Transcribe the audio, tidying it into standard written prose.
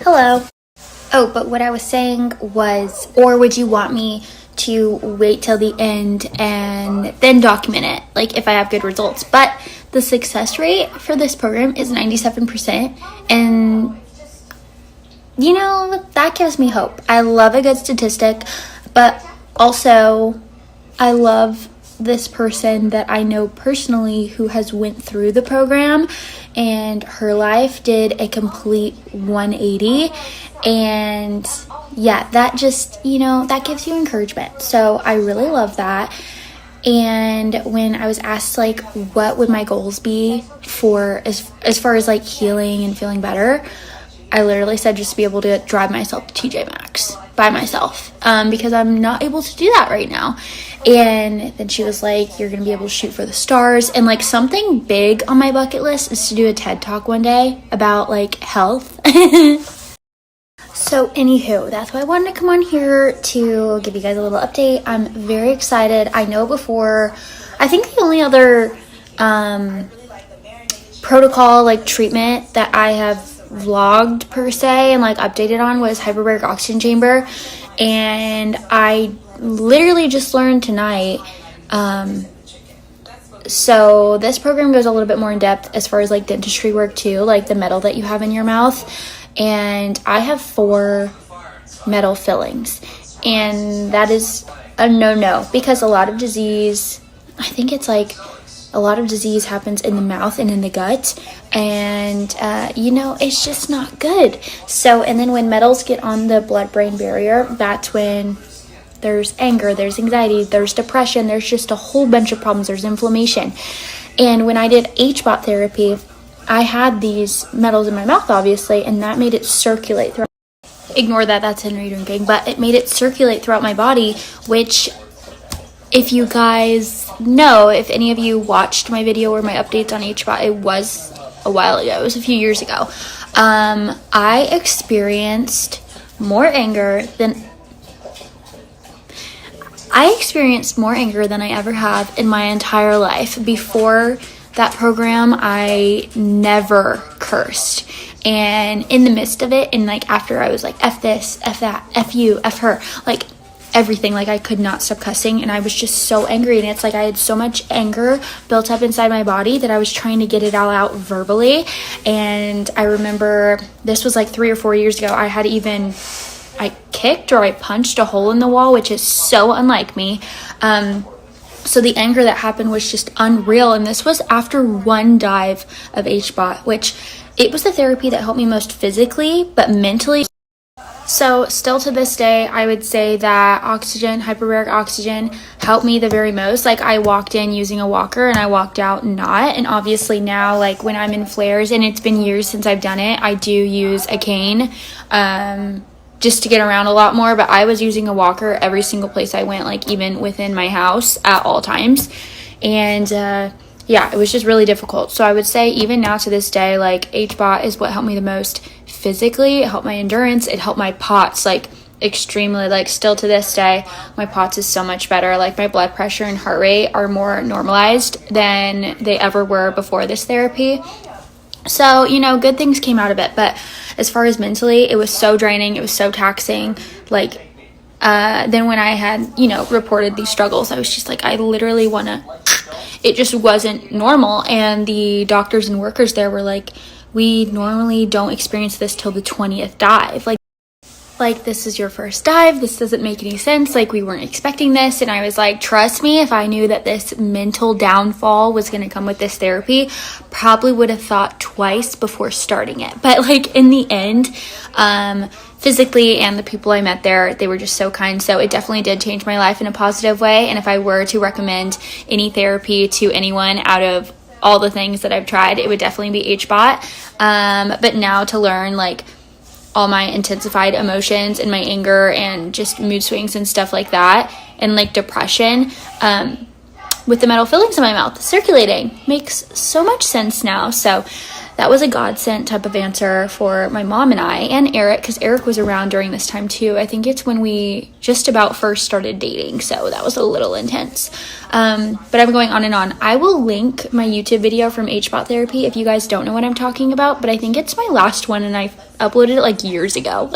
Hello. Oh, but what I was saying was, or would you want me to wait till the end and then document it, like if I have good results? But the success rate for this program is 97%, and you know, that gives me hope. I love a good statistic, but also I love this person that I know personally who has went through the program, and her life did a complete 180. And yeah, that just, that gives you encouragement. So I really love that. And when I was asked like what would my goals be for as far as like healing and feeling better, I literally said just to be able to drive myself to TJ Maxx by myself, because I'm not able to do that right now. And then she was like, you're gonna be able to shoot for the stars. And like something big on my bucket list is to do a TED Talk one day about like health. So anywho, that's why I wanted to come on here to give you guys a little update. I'm very excited. I know before, I think the only other protocol like treatment that I have vlogged per se and like updated on was hyperbaric oxygen chamber, and I literally just learned tonight. So this program goes a little bit more in depth as far as like dentistry work too, like the metal that you have in your mouth. And I have 4 metal fillings, and that is a no-no because a lot of disease, I think it's like a lot of disease happens in the mouth and in the gut, and it's just not good. So, and then when metals get on the blood-brain barrier, that's when there's anger, there's anxiety, there's depression, there's just a whole bunch of problems, there's inflammation. And when I did HBOT therapy, I had these metals in my mouth, obviously, and that made it circulate throughout. Ignore that, that's Henry drinking, but it made it circulate throughout my body, which, if you guys know, if any of you watched my video or my updates on HBOT, it was a while ago, it was a few years ago. I experienced more anger than I ever have in my entire life. Before that program, I never cursed. And in the midst of it, and like after, I was like, F this, F that, F you, F her, like everything. Like I could not stop cussing, and I was just so angry. And it's like I had so much anger built up inside my body that I was trying to get it all out verbally. And I remember this was like 3 or 4 years ago. I kicked or I punched a hole in the wall, which is so unlike me. So the anger that happened was just unreal. And this was after 1 dive of HBOT, which it was the therapy that helped me most physically, but mentally. So still to this day, I would say that hyperbaric oxygen helped me the very most. Like I walked in using a walker and I walked out not. And obviously now, like when I'm in flares, and it's been years since I've done it, I do use a cane, just to get around a lot more. But I was using a walker every single place I went, like even within my house at all times. And it was just really difficult. So I would say even now to this day, like HBOT is what helped me the most physically. It helped my endurance, it helped my POTS like extremely. Like still to this day, my POTS is so much better. Like my blood pressure and heart rate are more normalized than they ever were before this therapy. So, good things came out of it. But as far as mentally, it was so draining. It was so taxing. Like, then when I had, reported these struggles, I was just like, I literally want to, it just wasn't normal. And the doctors and workers there were like, we normally don't experience this till the 20th dive. Like this is your first dive. This doesn't make any sense. Like we weren't expecting this. And I was like, trust me, if I knew that this mental downfall was going to come with this therapy, probably would have thought twice before starting it. But like in the end, physically and the people I met there, they were just so kind. So it definitely did change my life in a positive way. And if I were to recommend any therapy to anyone out of all the things that I've tried, it would definitely be HBOT. But now to learn like all my intensified emotions and my anger and just mood swings and stuff like that, and like depression, with the metal fillings in my mouth circulating, makes so much sense now. So that was a godsend type of answer for my mom and I, and Eric, because Eric was around during this time too. I think it's when we just about first started dating, so that was a little intense. But I'm going on and on. I will link my YouTube video from HBOT therapy if you guys don't know what I'm talking about, but I think it's my last one and I uploaded it like years ago.